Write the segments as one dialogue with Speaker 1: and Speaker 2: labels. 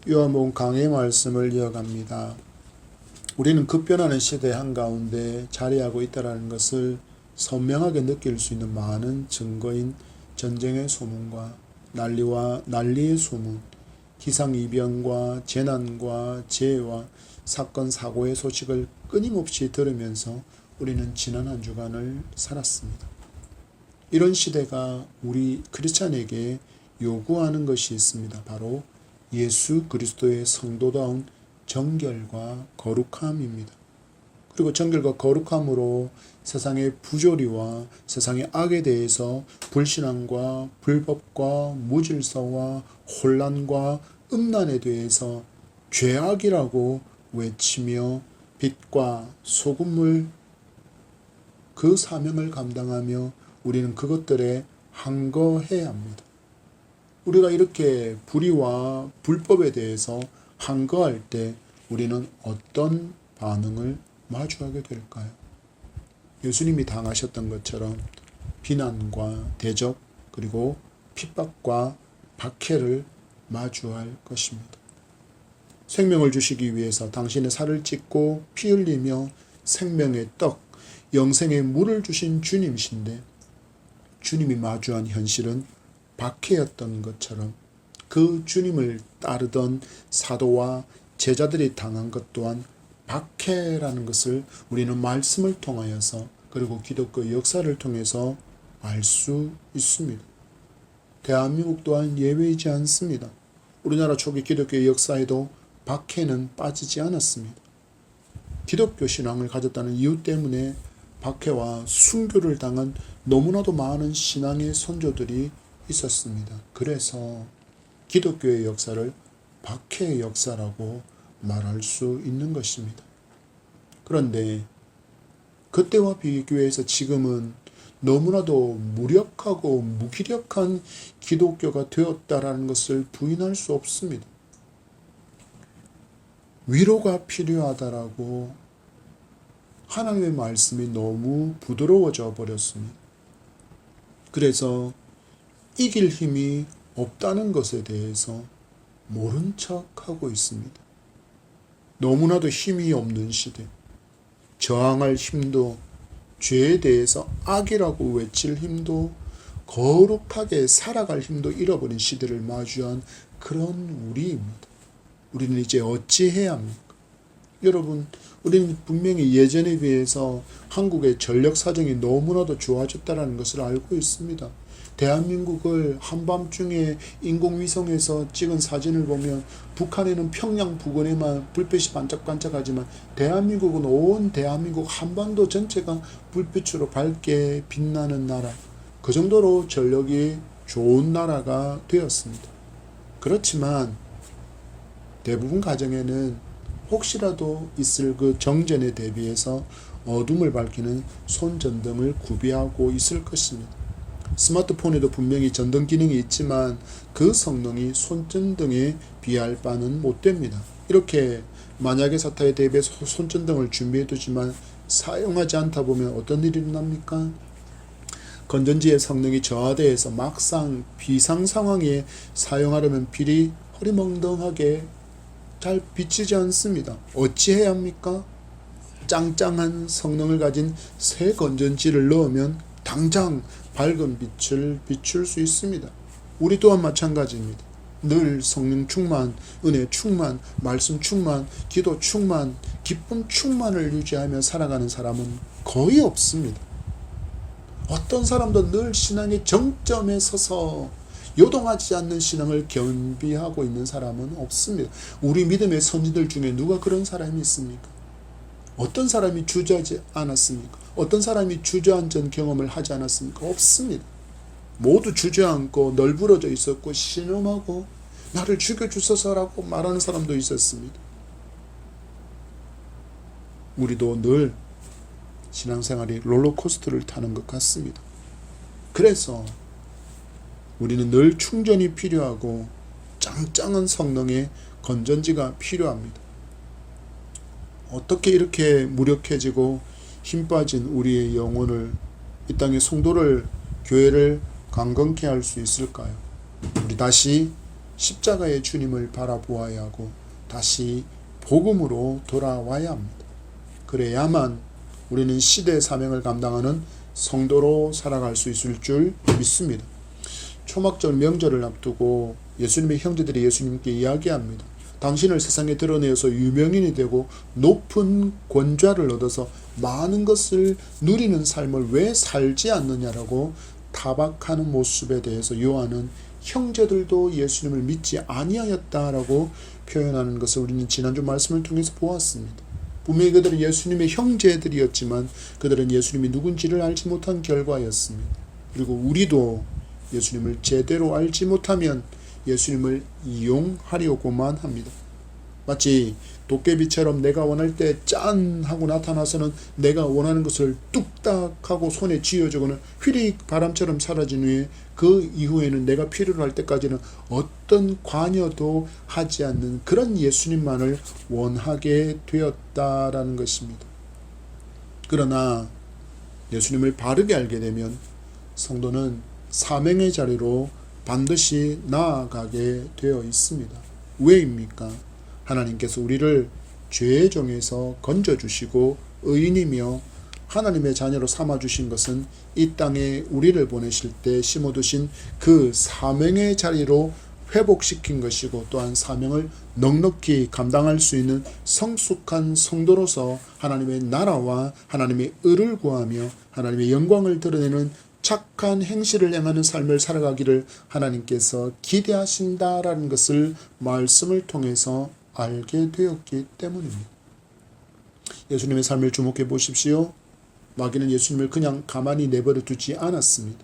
Speaker 1: 요한복음 강의 말씀을 이어갑니다. 우리는 급변하는 시대 한가운데 자리하고 있다는 것을 선명하게 느낄 수 있는 많은 증거인 전쟁의 소문과 난리의 소문, 기상이변과 재난과 재해와 사건 사고의 소식을 끊임없이 들으면서 우리는 지난 한 주간을 살았습니다. 이런 시대가 우리 크리스찬에게 요구하는 것이 있습니다. 바로 예수 그리스도의 성도다운 정결과 거룩함입니다. 그리고 정결과 거룩함으로 세상의 부조리와 세상의 악에 대해서 불신앙과 불법과 무질서와 혼란과 음란에 대해서 죄악이라고 외치며 빛과 소금을 그 사명을 감당하며 우리는 그것들에 항거해야 합니다. 우리가 이렇게 불의와 불법에 대해서 항거할 때 우리는 어떤 반응을 마주하게 될까요? 예수님이 당하셨던 것처럼 비난과 대적 그리고 핍박과 박해를 마주할 것입니다. 생명을 주시기 위해서 당신의 살을 찢고 피 흘리며 생명의 떡, 영생의 물을 주신 주님이신데 주님이 마주한 현실은 박해였던 것처럼 그 주님을 따르던 사도와 제자들이 당한 것 또한 박해라는 것을 우리는 말씀을 통하여서 그리고 기독교 역사를 통해서 알 수 있습니다. 대한민국 또한 예외이지 않습니다. 우리나라 초기 기독교 역사에도 박해는 빠지지 않았습니다. 기독교 신앙을 가졌다는 이유 때문에 박해와 순교를 당한 너무나도 많은 신앙의 선조들이 있었습니다. 그래서 기독교의 역사를 박해의 역사라고 말할 수 있는 것입니다. 그런데 그때와 비교해서 지금은 너무나도 무력하고 무기력한 기독교가 되었다라는 것을 부인할 수 없습니다. 위로가 필요하다라고 하나님의 말씀이 너무 부드러워져 버렸습니다. 그래서 이길 힘이 없다는 것에 대해서 모른 척하고 있습니다. 너무나도 힘이 없는 시대, 저항할 힘도, 죄에 대해서 악이라고 외칠 힘도, 거룩하게 살아갈 힘도 잃어버린 시대를 마주한 그런 우리입니다. 우리는 이제 어찌해야 합니까? 여러분, 우리는 분명히 예전에 비해서 한국의 전력 사정이 너무나도 좋아졌다는 것을 알고 있습니다. 대한민국을 한밤중에 인공위성에서 찍은 사진을 보면 북한에는 평양 부근에만 불빛이 반짝반짝하지만 대한민국은 온 대한민국 한반도 전체가 불빛으로 밝게 빛나는 나라, 그 정도로 전력이 좋은 나라가 되었습니다. 그렇지만 대부분 가정에는 혹시라도 있을 그 정전에 대비해서 어둠을 밝히는 손전등을 구비하고 있을 것입니다. 스마트폰에도 분명히 전등 기능이 있지만 그 성능이 손전등에 비할 바는 못 됩니다. 이렇게 만약의 사태에 대비해서 손전등을 준비해 두지만 사용하지 않다 보면 어떤 일이 일어납니까? 건전지의 성능이 저하되어서 막상 비상 상황에 사용하려면 빛이 허리멍덩하게 잘 비치지 않습니다. 어찌해야 합니까? 짱짱한 성능을 가진 새 건전지를 넣으면 당장 밝은 빛을 비출 수 있습니다. 우리 또한 마찬가지입니다. 늘 성령 충만, 은혜 충만, 말씀 충만, 기도 충만, 기쁨 충만을 유지하며 살아가는 사람은 거의 없습니다. 어떤 사람도 늘 신앙의 정점에 서서 요동하지 않는 신앙을 겸비하고 있는 사람은 없습니다. 우리 믿음의 선지들 중에 누가 그런 사람이 있습니까? 어떤 사람이 주저하지 않았습니까? 어떤 사람이 주저앉은 경험을 하지 않았습니까? 없습니다. 모두 주저앉고 널브러져 있었고 신음하고 나를 죽여주소서라고 말하는 사람도 있었습니다. 우리도 늘 신앙생활이 롤러코스터를 타는 것 같습니다. 그래서 우리는 늘 충전이 필요하고 짱짱한 성능의 건전지가 필요합니다. 어떻게 이렇게 무력해지고 힘 빠진 우리의 영혼을, 이 땅의 성도를, 교회를 강건케 할 수 있을까요? 우리 다시 십자가의 주님을 바라보아야 하고 다시 복음으로 돌아와야 합니다. 그래야만 우리는 시대의 사명을 감당하는 성도로 살아갈 수 있을 줄 믿습니다. 초막절 명절을 앞두고 예수님의 형제들이 예수님께 이야기합니다. 당신을 세상에 드러내어서 유명인이 되고 높은 권좌를 얻어서 많은 것을 누리는 삶을 왜 살지 않느냐라고 타박하는 모습에 대해서 요한은 형제들도 예수님을 믿지 아니하였다라고 표현하는 것을 우리는 지난주 말씀을 통해서 보았습니다. 분명히 그들은 예수님의 형제들이었지만 그들은 예수님이 누군지를 알지 못한 결과였습니다. 그리고 우리도 예수님을 제대로 알지 못하면 예수님을 이용하려고만 합니다. 마치 도깨비처럼 내가 원할 때 짠 하고 나타나서는 내가 원하는 것을 뚝딱 하고 손에 쥐어주고는 휘릭 바람처럼 사라진 후에 그 이후에는 내가 필요로 할 때까지는 어떤 관여도 하지 않는 그런 예수님만을 원하게 되었다라는 것입니다. 그러나 예수님을 바르게 알게 되면 성도는 사명의 자리로 반드시 나아가게 되어 있습니다. 왜입니까? 하나님께서 우리를 죄의 종에서 건져주시고 의인이며 하나님의 자녀로 삼아주신 것은 이 땅에 우리를 보내실 때 심어두신 그 사명의 자리로 회복시킨 것이고 또한 사명을 넉넉히 감당할 수 있는 성숙한 성도로서 하나님의 나라와 하나님의 의를 구하며 하나님의 영광을 드러내는 착한 행실을 행하는 삶을 살아가기를 하나님께서 기대하신다라는 것을 말씀을 통해서 알게 되었기 때문입니다. 예수님의 삶을 주목해 보십시오. 마귀는 예수님을 그냥 가만히 내버려 두지 않았습니다.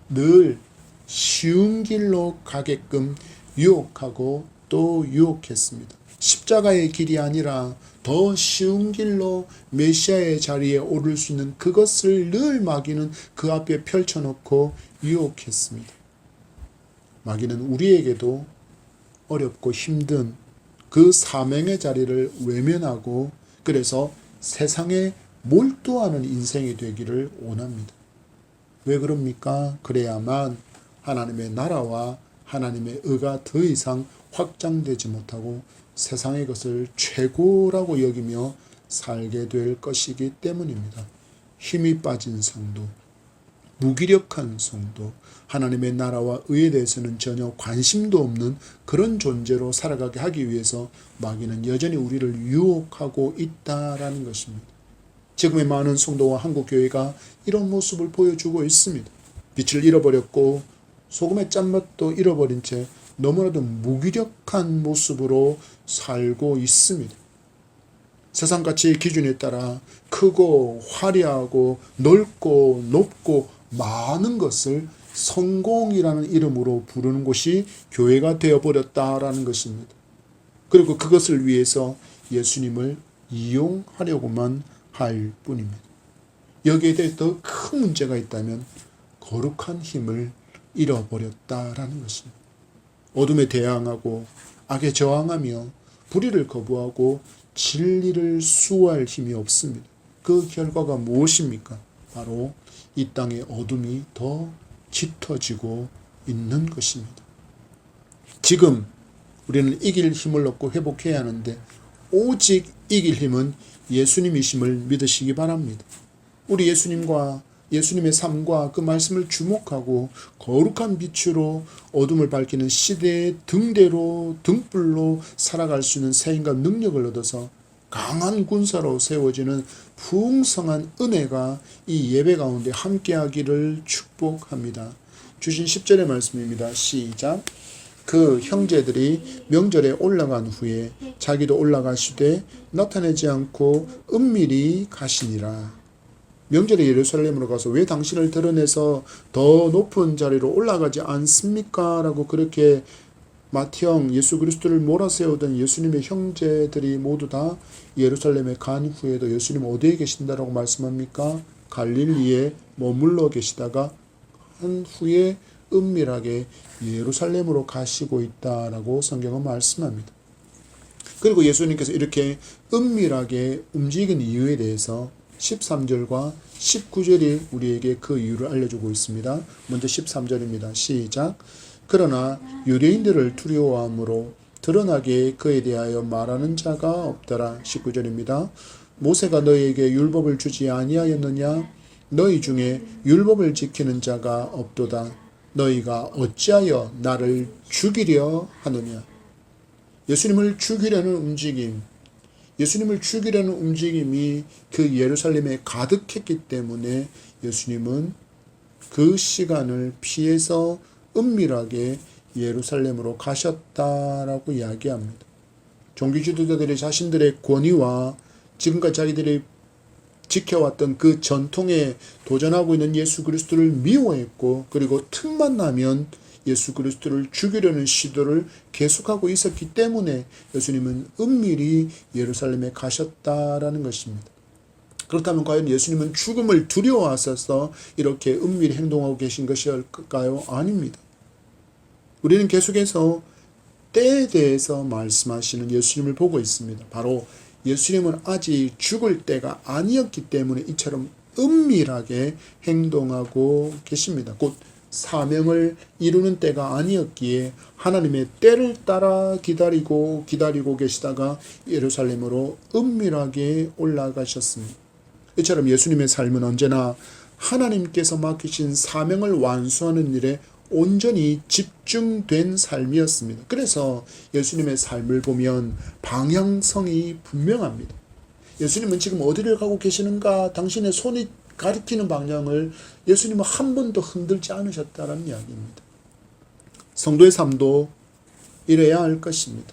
Speaker 1: 늘 쉬운 길로 가게끔 유혹하고 또 유혹했습니다. 십자가의 길이 아니라 더 쉬운 길로 메시아의 자리에 오를 수 있는 그것을 늘 마귀는 그 앞에 펼쳐놓고 유혹했습니다. 마귀는 우리에게도 어렵고 힘든 그 사명의 자리를 외면하고 그래서 세상에 몰두하는 인생이 되기를 원합니다. 왜 그럽니까? 그래야만 하나님의 나라와 하나님의 의가 더 이상 확장되지 못하고 세상의 것을 최고라고 여기며 살게 될 것이기 때문입니다. 힘이 빠진 성도, 무기력한 성도, 하나님의 나라와 의에 대해서는 전혀 관심도 없는 그런 존재로 살아가게 하기 위해서 마귀는 여전히 우리를 유혹하고 있다라는 것입니다. 지금의 많은 성도와 한국교회가 이런 모습을 보여주고 있습니다. 빛을 잃어버렸고 소금의 짠맛도 잃어버린 채 너무나도 무기력한 모습으로 살고 있습니다. 세상가치의 기준에 따라 크고 화려하고 넓고 높고 많은 것을 성공이라는 이름으로 부르는 곳이 교회가 되어버렸다라는 것입니다. 그리고 그것을 위해서 예수님을 이용하려고만 할 뿐입니다. 여기에 대해 더 큰 문제가 있다면 거룩한 힘을 잃어버렸다라는 것입니다. 어둠에 대항하고 악에 저항하며 불의를 거부하고 진리를 수호할 힘이 없습니다. 그 결과가 무엇입니까? 바로 이 땅의 어둠이 더 짙어지고 있는 것입니다. 지금 우리는 이길 힘을 얻고 회복해야 하는데 오직 이길 힘은 예수님이심을 믿으시기 바랍니다. 우리 예수님과 예수님의 삶과 그 말씀을 주목하고 거룩한 빛으로 어둠을 밝히는 시대의 등대로 등불로 살아갈 수 있는 세임과 능력을 얻어서 강한 군사로 세워지는 풍성한 은혜가 이 예배 가운데 함께하기를 축복합니다. 주신 10절의 말씀입니다. 시작. 그 형제들이 명절에 올라간 후에 자기도 올라가시되 나타내지 않고 은밀히 가시니라. 명절에 예루살렘으로 가서 왜 당신을 드러내서 더 높은 자리로 올라가지 않습니까? 라고 그렇게 맏형 예수 그리스도를 몰아세우던 예수님의 형제들이 모두 다 예루살렘에 간 후에도 예수님 어디에 계신다라고 말씀합니까? 갈릴리에 머물러 계시다가 한 후에 은밀하게 예루살렘으로 가시고 있다라고 성경은 말씀합니다. 그리고 예수님께서 이렇게 은밀하게 움직인 이유에 대해서 13절과 19절이 우리에게 그 이유를 알려주고 있습니다. 먼저 13절입니다. 시작. 그러나 유대인들을 두려워함으로 드러나게 그에 대하여 말하는 자가 없더라. 19절입니다. 모세가 너희에게 율법을 주지 아니하였느냐? 너희 중에 율법을 지키는 자가 없도다. 너희가 어찌하여 나를 죽이려 하느냐? 예수님을 죽이려는 움직임, 예수님을 죽이려는 움직임이 그 예루살렘에 가득했기 때문에 예수님은 그 시간을 피해서 은밀하게 예루살렘으로 가셨다라고 이야기합니다. 종교 지도자들이 자신들의 권위와 지금까지 자기들이 지켜왔던 그 전통에 도전하고 있는 예수 그리스도를 미워했고, 그리고 틈만 나면 예수 그리스도를 죽이려는 시도를 계속하고 있었기 때문에 예수님은 은밀히 예루살렘에 가셨다라는 것입니다. 그렇다면 과연 예수님은 죽음을 두려워하셔서 이렇게 은밀히 행동하고 계신 것일까요? 아닙니다. 우리는 계속해서 때에 대해서 말씀하시는 예수님을 보고 있습니다. 바로 예수님은 아직 죽을 때가 아니었기 때문에 이처럼 은밀하게 행동하고 계십니다. 곧 사명을 이루는 때가 아니었기에 하나님의 때를 따라 기다리고 계시다가 예루살렘으로 은밀하게 올라가셨습니다. 이처럼 예수님의 삶은 언제나 하나님께서 맡기신 사명을 완수하는 일에 온전히 집중된 삶이었습니다. 그래서 예수님의 삶을 보면 방향성이 분명합니다. 예수님은 지금 어디를 가고 계시는가? 당신의 손이 가리키는 방향을 예수님은 한 번도 흔들지 않으셨다는 이야기입니다. 성도의 삶도 이래야 할 것입니다.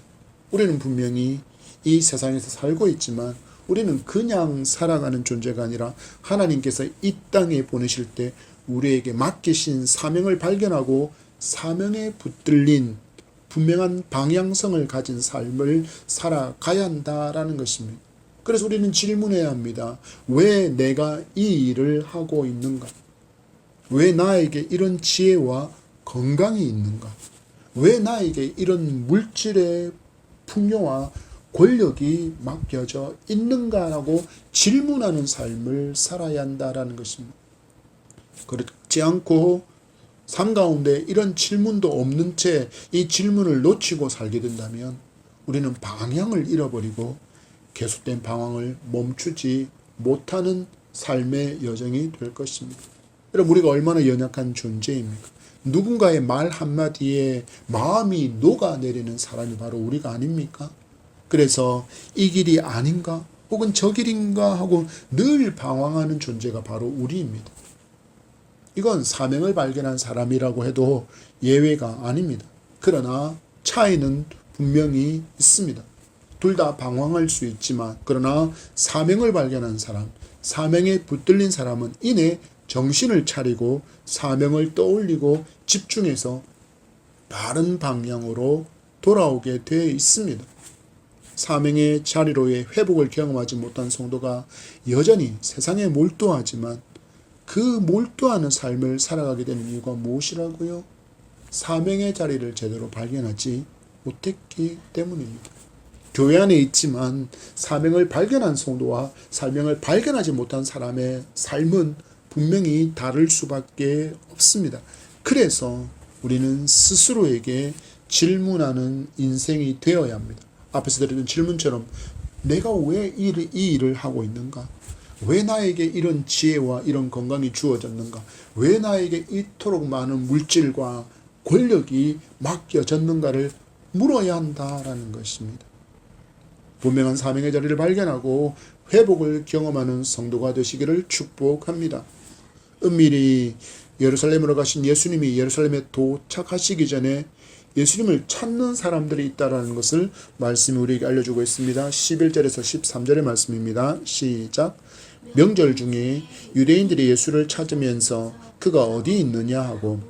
Speaker 1: 우리는 분명히 이 세상에서 살고 있지만 우리는 그냥 살아가는 존재가 아니라 하나님께서 이 땅에 보내실 때 우리에게 맡기신 사명을 발견하고 사명에 붙들린 분명한 방향성을 가진 삶을 살아가야 한다라는 것입니다. 그래서 우리는 질문해야 합니다. 왜 내가 이 일을 하고 있는가? 왜 나에게 이런 지혜와 건강이 있는가? 왜 나에게 이런 물질의 풍요와 권력이 맡겨져 있는가라고 질문하는 삶을 살아야 한다라는 것입니다. 그렇지 않고 삶 가운데 이런 질문도 없는 채 이 질문을 놓치고 살게 된다면 우리는 방향을 잃어버리고 계속된 방황을 멈추지 못하는 삶의 여정이 될 것입니다. 여러분, 우리가 얼마나 연약한 존재입니까? 누군가의 말 한마디에 마음이 녹아내리는 사람이 바로 우리가 아닙니까? 그래서 이 길이 아닌가? 혹은 저 길인가? 하고 늘 방황하는 존재가 바로 우리입니다. 이건 사명을 발견한 사람이라고 해도 예외가 아닙니다. 그러나 차이는 분명히 있습니다. 둘 다 방황할 수 있지만, 그러나 사명을 발견한 사람, 사명에 붙들린 사람은 이내 정신을 차리고 사명을 떠올리고 집중해서 바른 방향으로 돌아오게 되어 있습니다. 사명의 자리로의 회복을 경험하지 못한 성도가 여전히 세상에 몰두하지만 그 몰두하는 삶을 살아가게 되는 이유가 무엇이라고요? 사명의 자리를 제대로 발견하지 못했기 때문입니다. 교회 안에 있지만 사명을 발견한 성도와 사명을 발견하지 못한 사람의 삶은 분명히 다를 수밖에 없습니다. 그래서 우리는 스스로에게 질문하는 인생이 되어야 합니다. 앞에서 드렸던 질문처럼 내가 왜 이 일을 하고 있는가? 왜 나에게 이런 지혜와 이런 건강이 주어졌는가? 왜 나에게 이토록 많은 물질과 권력이 맡겨졌는가를 물어야 한다라는 것입니다. 분명한 사명의 자리를 발견하고 회복을 경험하는 성도가 되시기를 축복합니다. 은밀히 예루살렘으로 가신 예수님이 예루살렘에 도착하시기 전에 예수님을 찾는 사람들이 있다는 것을 말씀이 우리에게 알려주고 있습니다. 11절에서 13절의 말씀입니다. 시작. 명절 중에 유대인들이 예수를 찾으면서 그가 어디 있느냐 하고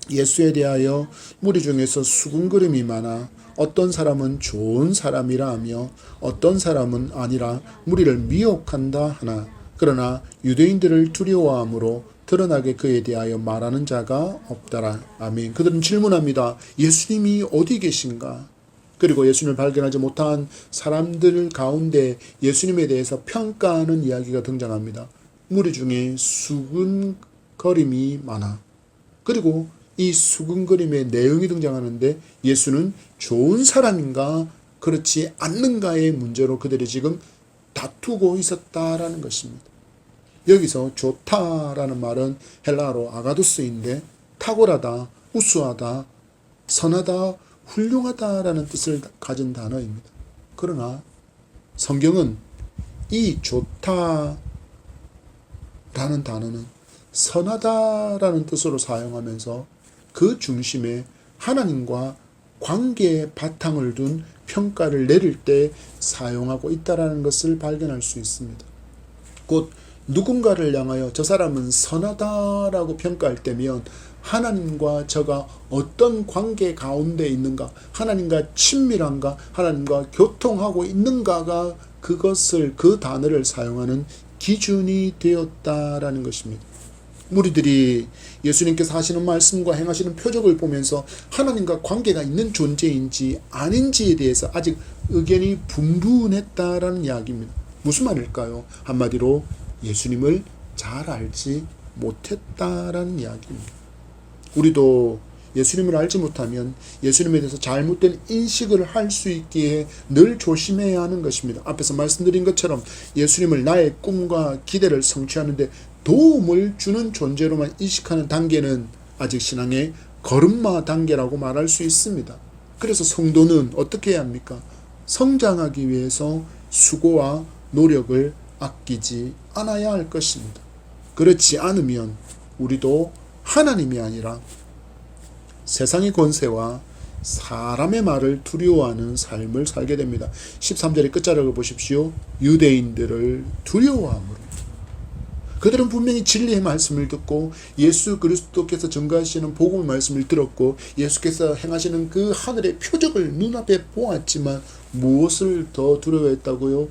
Speaker 1: 예수에 대하여 무리 중에서 수군거림이 많아 어떤 사람은 좋은 사람이라 하며 어떤 사람은 아니라 무리를 미혹한다 하나 그러나 유대인들을 두려워함으로 드러나게 그에 대하여 말하는 자가 없더라. 아멘. 그들은 질문합니다. 예수님이 어디 계신가? 그리고 예수님을 발견하지 못한 사람들 가운데 예수님에 대해서 평가하는 이야기가 등장합니다. 무리 중에 수군거림이 많아. 그리고 이 수근거림의 내용이 등장하는데 예수는 좋은 사람인가 그렇지 않는가의 문제로 그들이 지금 다투고 있었다라는 것입니다. 여기서 좋다라는 말은 헬라어로 아가두스인데 탁월하다, 우수하다, 선하다, 훌륭하다라는 뜻을 가진 단어입니다. 그러나 성경은 이 좋다라는 단어는 선하다라는 뜻으로 사용하면서 그 중심에 하나님과 관계의 바탕을 둔 평가를 내릴 때 사용하고 있다는 것을 발견할 수 있습니다. 곧 누군가를 향하여 저 사람은 선하다라고 평가할 때면 하나님과 저가 어떤 관계 가운데 있는가, 하나님과 친밀한가, 하나님과 교통하고 있는가가 그것을, 그 단어를 사용하는 기준이 되었다라는 것입니다. 무리들이 예수님께서 하시는 말씀과 행하시는 표적을 보면서 하나님과 관계가 있는 존재인지 아닌지에 대해서 아직 의견이 분분했다라는 이야기입니다. 무슨 말일까요? 한마디로 예수님을 잘 알지 못했다라는 이야기입니다. 우리도 예수님을 알지 못하면 예수님에 대해서 잘못된 인식을 할 수 있기에 늘 조심해야 하는 것입니다. 앞에서 말씀드린 것처럼 예수님을 나의 꿈과 기대를 성취하는 데 도움을 주는 존재로만 인식하는 단계는 아직 신앙의 걸음마 단계라고 말할 수 있습니다. 그래서 성도는 어떻게 해야 합니까? 성장하기 위해서 수고와 노력을 아끼지 않아야 할 것입니다. 그렇지 않으면 우리도 하나님이 아니라 세상의 권세와 사람의 말을 두려워하는 삶을 살게 됩니다. 13절의 끝자락을 보십시오. 유대인들을 두려워함으로. 그들은 분명히 진리의 말씀을 듣고 예수 그리스도께서 전가하시는 복음의 말씀을 들었고 예수께서 행하시는 그 하늘의 표적을 눈앞에 보았지만 무엇을 더 두려워했다고요?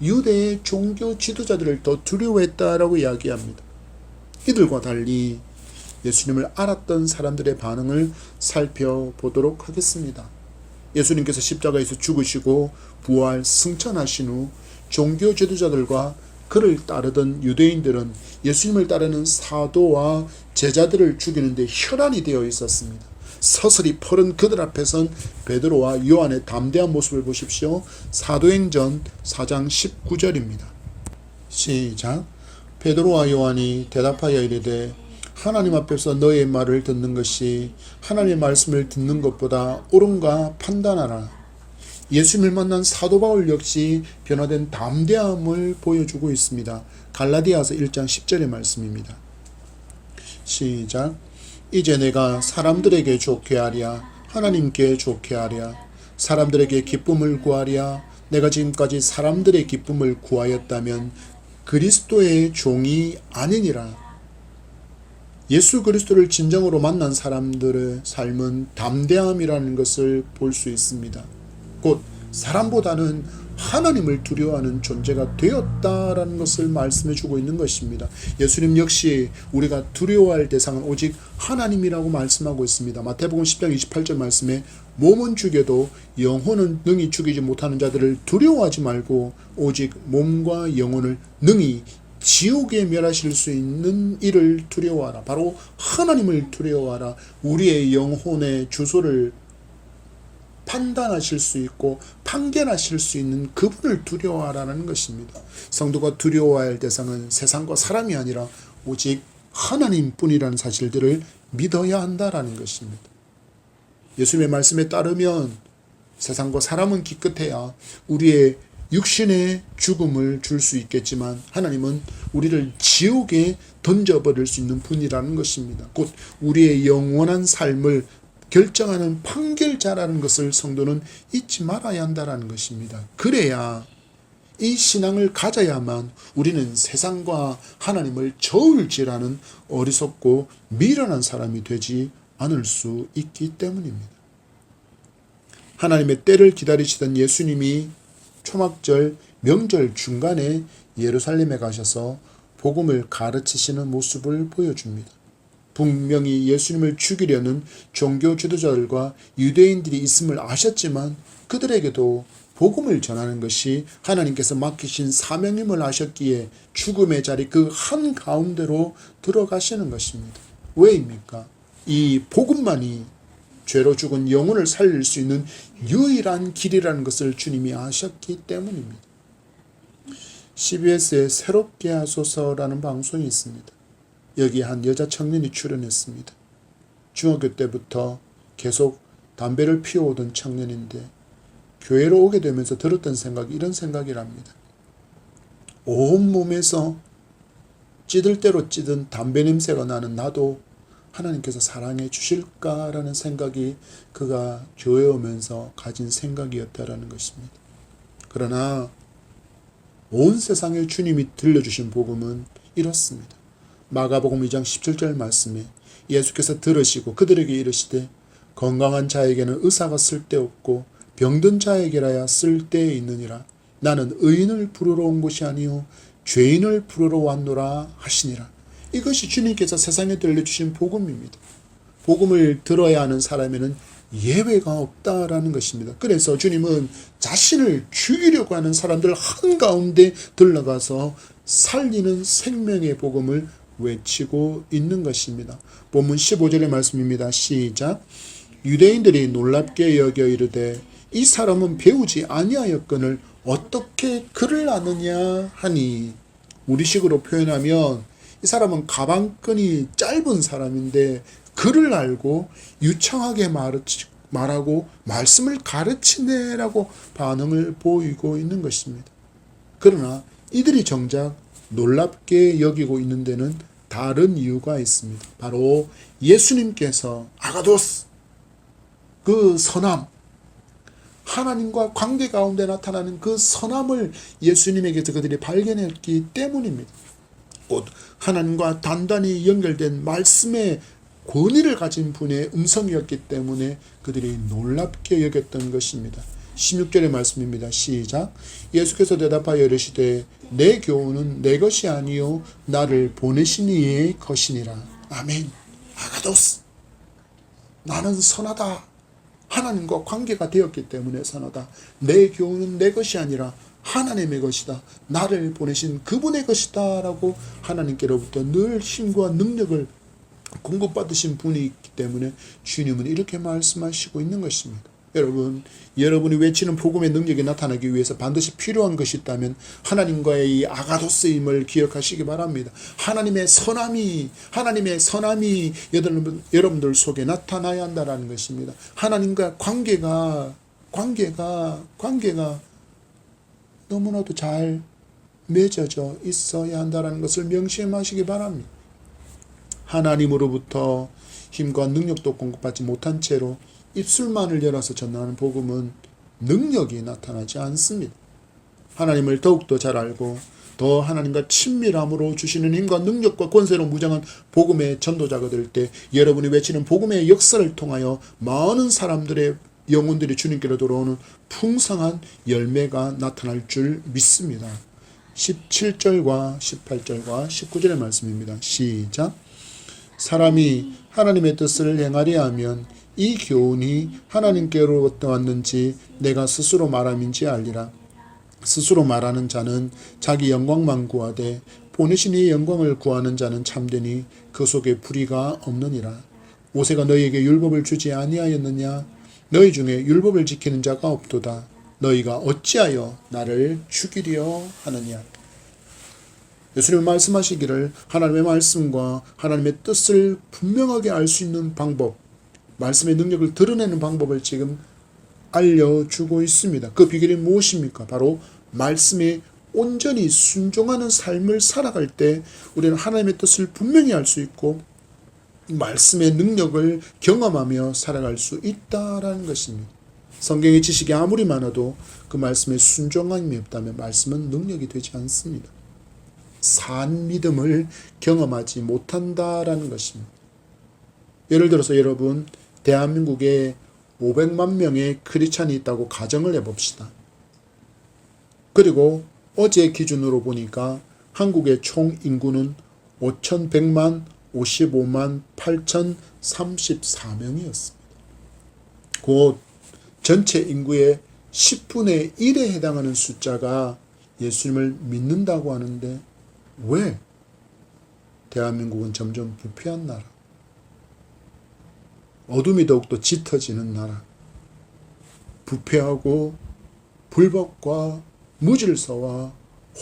Speaker 1: 유대의 종교 지도자들을 더 두려워했다라고 이야기합니다. 이들과 달리 예수님을 알았던 사람들의 반응을 살펴보도록 하겠습니다. 예수님께서 십자가에서 죽으시고 부활 승천하신 후 종교 지도자들과 그를 따르던 유대인들은 예수님을 따르는 사도와 제자들을 죽이는데 혈안이 되어 있었습니다. 서슬이 펄은 그들 앞에선 베드로와 요한의 담대한 모습을 보십시오. 사도행전 4장 19절입니다. 시작. 베드로와 요한이 대답하여 이르되 하나님 앞에서 너의 말을 듣는 것이 하나님의 말씀을 듣는 것보다 옳은가 판단하라. 예수님을 만난 사도 바울 역시 변화된 담대함을 보여주고 있습니다. 갈라디아서 1장 10절의 말씀입니다. 시작. 이제 내가 사람들에게 좋게 하랴 하나님께 좋게 하랴 사람들에게 기쁨을 구하랴. 내가 지금까지 사람들의 기쁨을 구하였다면 그리스도의 종이 아니니라. 예수 그리스도를 진정으로 만난 사람들의 삶은 담대함이라는 것을 볼 수 있습니다. 곧 사람보다는 하나님을 두려워하는 존재가 되었다라는 것을 말씀해 주고 있는 것입니다. 예수님 역시 우리가 두려워할 대상은 오직 하나님이라고 말씀하고 있습니다. 마태복음 10장 28절 말씀에 몸은 죽여도 영혼은 능히 죽이지 못하는 자들을 두려워하지 말고 오직 몸과 영혼을 능히 지옥에 멸하실 수 있는 이를 두려워하라. 바로 하나님을 두려워하라. 우리의 영혼의 주소를 판단하실 수 있고 판결하실 수 있는 그분을 두려워하라는 것입니다. 성도가 두려워해야 할 대상은 세상과 사람이 아니라 오직 하나님뿐이라는 사실들을 믿어야 한다라는 것입니다. 예수님의 말씀에 따르면 세상과 사람은 기껏해야 우리의 육신의 죽음을 줄 수 있겠지만 하나님은 우리를 지옥에 던져버릴 수 있는 분이라는 것입니다. 곧 우리의 영원한 삶을 결정하는 판결자라는 것을 성도는 잊지 말아야 한다는 것입니다. 그래야 이 신앙을 가져야만 우리는 세상과 하나님을 저울질하는 어리석고 미련한 사람이 되지 않을 수 있기 때문입니다. 하나님의 때를 기다리시던 예수님이 초막절 명절 중간에 예루살렘에 가셔서 복음을 가르치시는 모습을 보여줍니다. 분명히 예수님을 죽이려는 종교 지도자들과 유대인들이 있음을 아셨지만 그들에게도 복음을 전하는 것이 하나님께서 맡기신 사명임을 아셨기에 죽음의 자리 그 한가운데로 들어가시는 것입니다. 왜입니까? 이 복음만이 죄로 죽은 영혼을 살릴 수 있는 유일한 길이라는 것을 주님이 아셨기 때문입니다. CBS의 새롭게 하소서라는 방송이 있습니다. 여기 한 여자 청년이 출연했습니다. 중학교 때부터 계속 담배를 피워오던 청년인데 교회로 오게 되면서 들었던 생각이 이런 생각이랍니다. 온몸에서 찌들 대로 찌든 담배 냄새가 나는 나도 하나님께서 사랑해 주실까라는 생각이 그가 교회 오면서 가진 생각이었다라는 것입니다. 그러나 온 세상에 주님이 들려주신 복음은 이렇습니다. 마가복음 2장 17절 말씀에 예수께서 들으시고 그들에게 이르시되 건강한 자에게는 의사가 쓸데없고 병든 자에게라야 쓸데에 있느니라. 나는 의인을 부르러 온 것이 아니요 죄인을 부르러 왔노라 하시니라. 이것이 주님께서 세상에 들려주신 복음입니다. 복음을 들어야 하는 사람에는 예외가 없다라는 것입니다. 그래서 주님은 자신을 죽이려고 하는 사람들 한가운데 들러가서 살리는 생명의 복음을 외치고 있는 것입니다. 본문 15절의 말씀입니다. 시작. 유대인들이 놀랍게 여겨 이르되 이 사람은 배우지 아니하였거늘 어떻게 글을 아느냐 하니, 우리식으로 표현하면 이 사람은 가방끈이 짧은 사람인데 글을 알고 유창하게 말하고 말씀을 가르치네라고 반응을 보이고 있는 것입니다. 그러나 이들이 정작 놀랍게 여기고 있는 데는 다른 이유가 있습니다. 바로 예수님께서 아가도스, 그 선함, 하나님과 관계 가운데 나타나는 그 선함을 예수님에게서 그들이 발견했기 때문입니다. 곧 하나님과 단단히 연결된 말씀의 권위를 가진 분의 음성이었기 때문에 그들이 놀랍게 여겼던 것입니다. 16절의 말씀입니다. 시작. 예수께서 대답하여 이르시되 내 교훈은 내 것이 아니요 나를 보내신 이의 것이니라. 아멘. 아가도스, 나는 선하다. 하나님과 관계가 되었기 때문에 선하다. 내 교훈은 내 것이 아니라 하나님의 것이다. 나를 보내신 그분의 것이다 라고 하나님께로부터 늘 힘과 능력을 공급받으신 분이 있기 때문에 주님은 이렇게 말씀하시고 있는 것입니다. 여러분, 여러분이 외치는 복음의 능력이 나타나기 위해서 반드시 필요한 것이 있다면 하나님과의 이 아가도스임을 기억하시기 바랍니다. 하나님의 선함이 여러분들 속에 나타나야 한다는 것입니다. 하나님과 관계가 너무나도 잘 맺어져 있어야 한다는 것을 명심하시기 바랍니다. 하나님으로부터 힘과 능력도 공급받지 못한 채로 입술만을 열어서 전하는 복음은 능력이 나타나지 않습니다. 하나님을 더욱더 잘 알고 더 하나님과 친밀함으로 주시는 힘과 능력과 권세로 무장한 복음의 전도자가 될 때 여러분이 외치는 복음의 역사를 통하여 많은 사람들의 영혼들이 주님께로 돌아오는 풍성한 열매가 나타날 줄 믿습니다. 17절과 18절과 19절의 말씀입니다. 시작. 사람이 하나님의 뜻을 행하려 하면 이 교훈이 하나님께로부터 왔는지 내가 스스로 말함인지 알리라. 스스로 말하는 자는 자기 영광만 구하되 보내신 이의 영광을 구하는 자는 참되니 그 속에 불의가 없느니라. 모세가 너희에게 율법을 주지 아니하였느냐? 너희 중에 율법을 지키는 자가 없도다. 너희가 어찌하여 나를 죽이려 하느냐? 예수님 말씀하시기를 하나님의 말씀과 하나님의 뜻을 분명하게 알 수 있는 방법, 말씀의 능력을 드러내는 방법을 지금 알려주고 있습니다. 그 비결이 무엇입니까? 바로 말씀에 온전히 순종하는 삶을 살아갈 때 우리는 하나님의 뜻을 분명히 알 수 있고 말씀의 능력을 경험하며 살아갈 수 있다라는 것입니다. 성경의 지식이 아무리 많아도 그 말씀에 순종함이 없다면 말씀은 능력이 되지 않습니다. 산 믿음을 경험하지 못한다라는 것입니다. 예를 들어서 여러분, 대한민국에 500만 명의 크리스찬이 있다고 가정을 해봅시다. 그리고 어제 기준으로 보니까 한국의 총 인구는 5,100만 55만 8,034명이었습니다. 곧 전체 인구의 10분의 1에 해당하는 숫자가 예수님을 믿는다고 하는데 왜 대한민국은 점점 부패한 나라, 어둠이 더욱더 짙어지는 나라, 부패하고 불법과 무질서와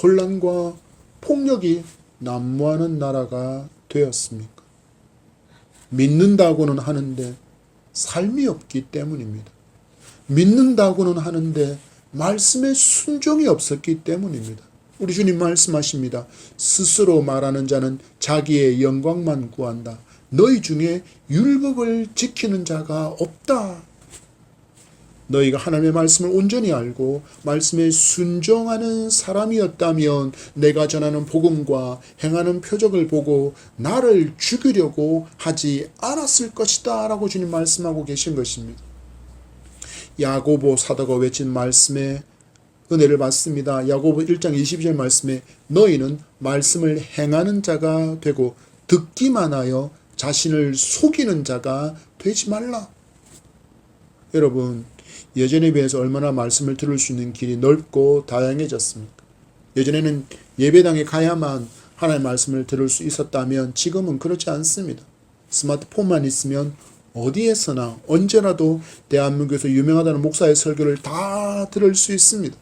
Speaker 1: 혼란과 폭력이 난무하는 나라가 되었습니까? 믿는다고는 하는데 삶이 없기 때문입니다. 믿는다고는 하는데 말씀에 순종이 없었기 때문입니다. 우리 주님 말씀하십니다. 스스로 말하는 자는 자기의 영광만 구한다. 너희 중에 율법을 지키는 자가 없다. 너희가 하나님의 말씀을 온전히 알고 말씀에 순종하는 사람이었다면 내가 전하는 복음과 행하는 표적을 보고 나를 죽이려고 하지 않았을 것이다 라고 주님 말씀하고 계신 것입니다. 야고보 사도가 외친 말씀에 은혜를 받습니다. 야고보 1장 22절 말씀에 너희는 말씀을 행하는 자가 되고 듣기만 하여 자신을 속이는 자가 되지 말라. 여러분, 예전에 비해서 얼마나 말씀을 들을 수 있는 길이 넓고 다양해졌습니까? 예전에는 예배당에 가야만 하나님의 말씀을 들을 수 있었다면 지금은 그렇지 않습니다. 스마트폰만 있으면 어디에서나 언제라도 대한민국에서 유명하다는 목사의 설교를 다 들을 수 있습니다.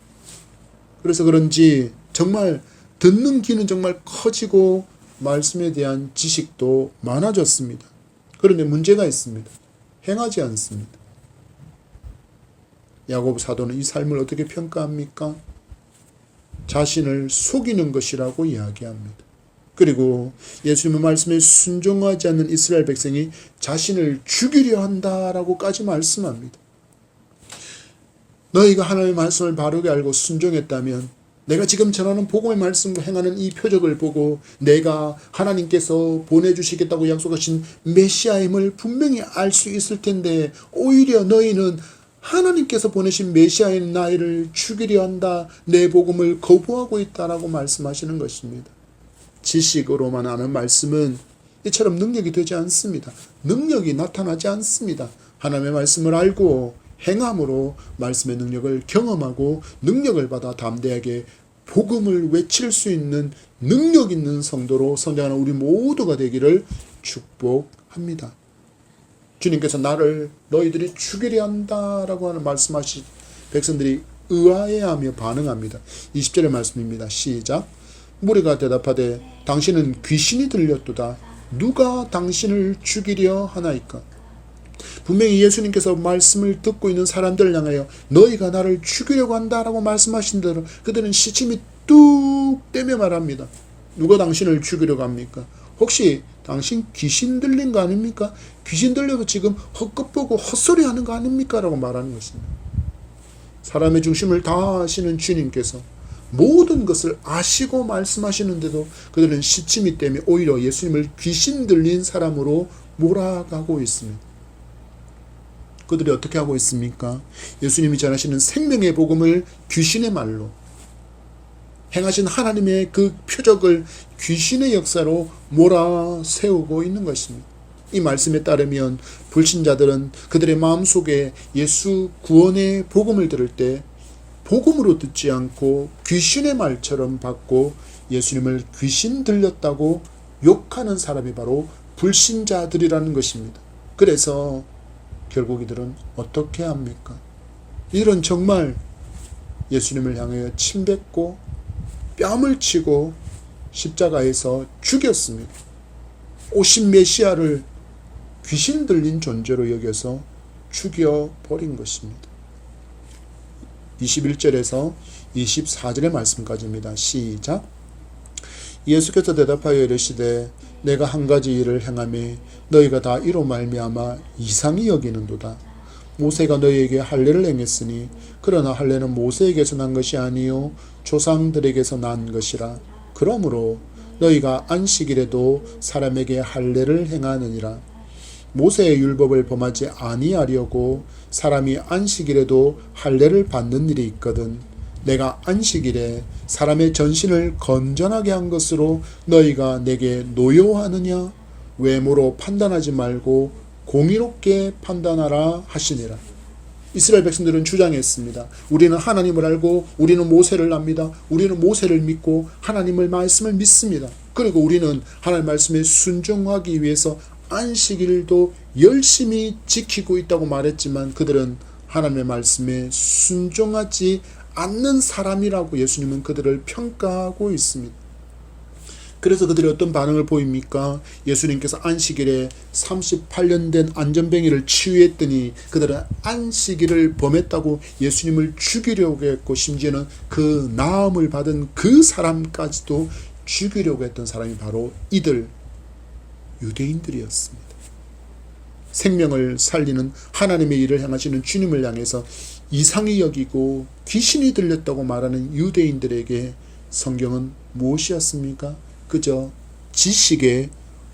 Speaker 1: 그래서 그런지 정말 듣는 귀는 정말 커지고 말씀에 대한 지식도 많아졌습니다. 그런데 문제가 있습니다. 행하지 않습니다. 야고보 사도는 이 삶을 어떻게 평가합니까? 자신을 속이는 것이라고 이야기합니다. 그리고 예수님의 말씀에 순종하지 않는 이스라엘 백성이 자신을 죽이려 한다라고까지 말씀합니다. 너희가 하나님의 말씀을 바르게 알고 순종했다면 내가 지금 전하는 복음의 말씀으로 행하는 이 표적을 보고 내가 하나님께서 보내주시겠다고 약속하신 메시아임을 분명히 알 수 있을 텐데 오히려 너희는 하나님께서 보내신 메시아인 나를 죽이려 한다. 내 복음을 거부하고 있다라고 말씀하시는 것입니다. 지식으로만 아는 말씀은 이처럼 능력이 되지 않습니다. 능력이 나타나지 않습니다. 하나님의 말씀을 알고 행함으로 말씀의 능력을 경험하고 능력을 받아 담대하게 복음을 외칠 수 있는 능력 있는 성도로 성장하는 우리 모두가 되기를 축복합니다. 주님께서 나를 너희들이 죽이려 한다라고 하는 말씀하신 백성들이 의아해하며 반응합니다. 20절의 말씀입니다. 시작. 무리가 대답하되 당신은 귀신이 들렸도다. 누가 당신을 죽이려 하나이까? 분명히 예수님께서 말씀을 듣고 있는 사람들을 향하여 너희가 나를 죽이려고 한다라고 말씀하신 대로 그들은 시침이 뚝 떼며 말합니다. 누가 당신을 죽이려고 합니까? 혹시 당신 귀신 들린 거 아닙니까? 귀신 들려도 지금 헛것 보고 헛소리 하는 거 아닙니까? 라고 말하는 것입니다. 사람의 중심을 다 아시는 주님께서 모든 것을 아시고 말씀하시는데도 그들은 시치미 때문에 오히려 예수님을 귀신 들린 사람으로 몰아가고 있습니다. 그들이 어떻게 하고 있습니까? 예수님이 전하시는 생명의 복음을 귀신의 말로 행하신 하나님의 그 표적을 귀신의 역사로 몰아세우고 있는 것입니다. 이 말씀에 따르면 불신자들은 그들의 마음속에 예수 구원의 복음을 들을 때 복음으로 듣지 않고 귀신의 말처럼 받고 예수님을 귀신 들렸다고 욕하는 사람이 바로 불신자들이라는 것입니다. 그래서 결국 이들은 어떻게 합니까? 이들은 정말 예수님을 향하여 침뱉고 뺨을 치고 십자가에서 죽였습니다. 오신 메시아를 귀신 들린 존재로 여겨서 죽여버린 것입니다. 21절에서 24절의 말씀까지입니다. 시작. 예수께서 대답하여 이르시되 내가 한 가지 일을 행하매 너희가 다 이로 말미암아 이상히 여기는도다. 모세가 너희에게 할례를 행했으니 그러나 할례는 모세에게서 난 것이 아니요 조상들에게서 난 것이라. 그러므로 너희가 안식일에도 사람에게 할례를 행하느니라. 모세의 율법을 범하지 아니하려고 사람이 안식일에도 할례를 받는 일이 있거든. 내가 안식일에 사람의 전신을 건전하게 한 것으로 너희가 내게 노여워하느냐? 외모로 판단하지 말고 공의롭게 판단하라 하시니라. 이스라엘 백성들은 주장했습니다. 우리는 하나님을 알고 우리는 모세를 압니다. 우리는 모세를 믿고 하나님의 말씀을 믿습니다. 그리고 우리는 하나님의 말씀에 순종하기 위해서 안식일도 열심히 지키고 있다고 말했지만 그들은 하나님의 말씀에 순종하지 않는 사람이라고 예수님은 그들을 평가하고 있습니다. 그래서 그들이 어떤 반응을 보입니까? 예수님께서 안식일에 38년 된 안전뱅이를 치유했더니 그들은 안식일을 범했다고 예수님을 죽이려고 했고, 심지어는 그 나음을 받은 그 사람까지도 죽이려고 했던 사람이 바로 이들 유대인들이었습니다. 생명을 살리는 하나님의 일을 행하시는 주님을 향해서 이상히 여기고 귀신이 들렸다고 말하는 유대인들에게 성경은 무엇이었습니까? 그저 지식에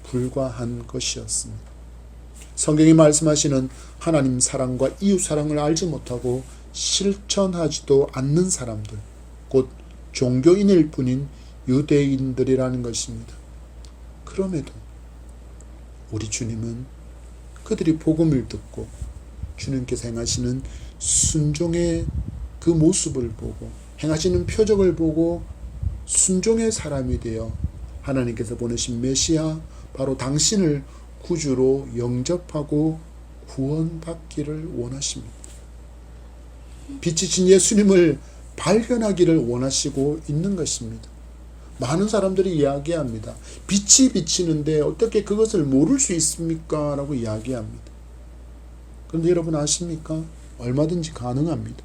Speaker 1: 불과한 것이었습니다. 성경이 말씀하시는 하나님 사랑과 이웃 사랑을 알지 못하고 실천하지도 않는 사람들, 곧 종교인일 뿐인 유대인들이라는 것입니다. 그럼에도 우리 주님은 그들이 복음을 듣고 주님께서 행하시는 순종의 그 모습을 보고 행하시는 표적을 보고 순종의 사람이 되어 하나님께서 보내신 메시아, 바로 당신을 구주로 영접하고 구원받기를 원하십니다. 빛이신 예수님을 발견하기를 원하시고 있는 것입니다. 많은 사람들이 이야기합니다. 빛이 비치는데 어떻게 그것을 모를 수 있습니까? 라고 이야기합니다. 그런데 여러분 아십니까? 얼마든지 가능합니다.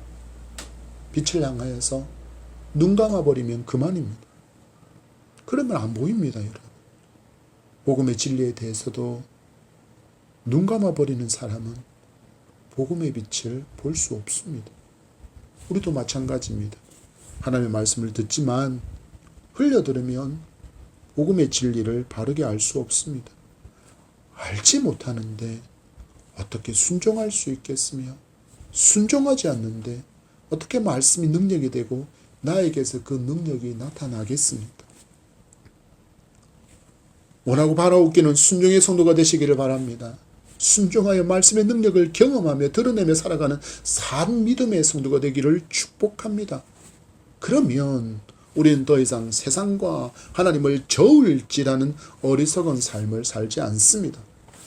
Speaker 1: 빛을 향하여서 눈 감아버리면 그만입니다. 그러면 안 보입니다, 여러분. 복음의 진리에 대해서도 눈 감아버리는 사람은 복음의 빛을 볼 수 없습니다. 우리도 마찬가지입니다. 하나님의 말씀을 듣지만 흘려들으면 복음의 진리를 바르게 알 수 없습니다. 알지 못하는데 어떻게 순종할 수 있겠으며, 순종하지 않는데 어떻게 말씀이 능력이 되고 나에게서 그 능력이 나타나겠습니까? 원하고 바라옵기는 순종의 성도가 되시기를 바랍니다. 순종하여 말씀의 능력을 경험하며 드러내며 살아가는 산 믿음의 성도가 되기를 축복합니다. 그러면 우리는 더 이상 세상과 하나님을 저울질하는 어리석은 삶을 살지 않습니다.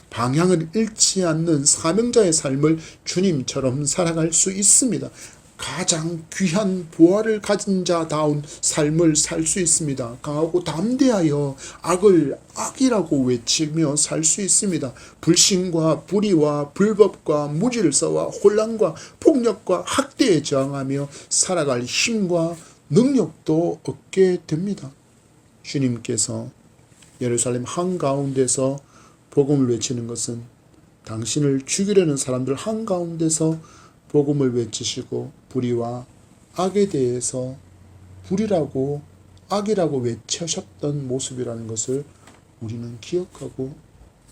Speaker 1: 방향을 잃지 않는 사명자의 삶을 주님처럼 살아갈 수 있습니다. 가장 귀한 보화를 가진 자다운 삶을 살 수 있습니다. 강하고 담대하여 악을 악이라고 외치며 살 수 있습니다. 불신과 불의와 불법과 무질서와 혼란과 폭력과 학대에 저항하며 살아갈 힘과 능력도 얻게 됩니다. 주님께서 예루살렘 한가운데서 복음을 외치는 것은 당신을 죽이려는 사람들 한가운데서 복음을 외치시고 불의와 악에 대해서 불이라고 악이라고 외치셨던 모습이라는 것을 우리는 기억하고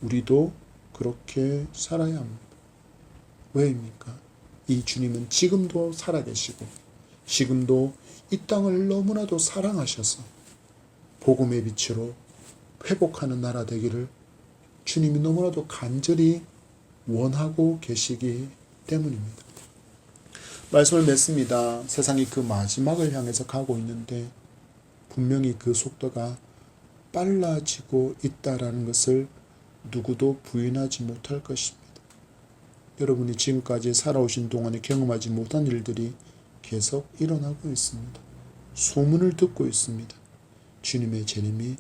Speaker 1: 우리도 그렇게 살아야 합니다. 왜입니까? 이 주님은 지금도 살아계시고 지금도 이 땅을 너무나도 사랑하셔서 복음의 빛으로 회복하는 나라 되기를 주님이 너무나도 간절히 원하고 계시기 때문입니다. 말씀을 맺습니다. 세상이 그 마지막을 향해서 가고 있는데 분명히 그 속도가 빨라지고 있다라는 것을 누구도 부인하지 못할 것입니다. 여러분이 지금까지 살아오신 동안에 경험하지 못한 일들이 계속 일어나고 있습니다. 소문을 듣고 있습니다. 주님의 재림이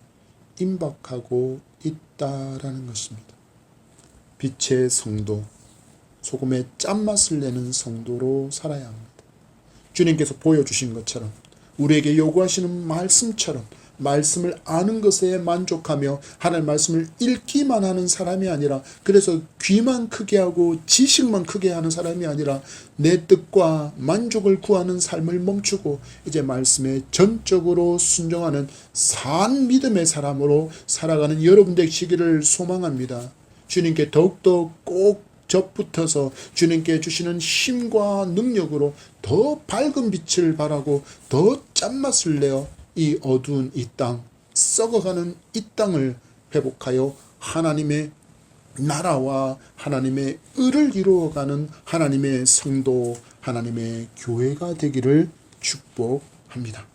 Speaker 1: 임박하고 있다라는 것입니다. 빛의 성도, 소금의 짠맛을 내는 성도로 살아야 합니다. 주님께서 보여주신 것처럼 우리에게 요구하시는 말씀처럼 말씀을 아는 것에 만족하며 하나님 말씀을 읽기만 하는 사람이 아니라, 그래서 귀만 크게 하고 지식만 크게 하는 사람이 아니라 내 뜻과 만족을 구하는 삶을 멈추고 이제 말씀에 전적으로 순종하는 산 믿음의 사람으로 살아가는 여러분 되시기를 소망합니다. 주님께 더욱더 꼭 접붙어서 주님께 주시는 힘과 능력으로 더 밝은 빛을 발하고 더 짠맛을 내어 이 어두운 이 땅, 썩어가는 이 땅을 회복하여 하나님의 나라와 하나님의 의를 이루어가는 하나님의 성도, 하나님의 교회가 되기를 축복합니다.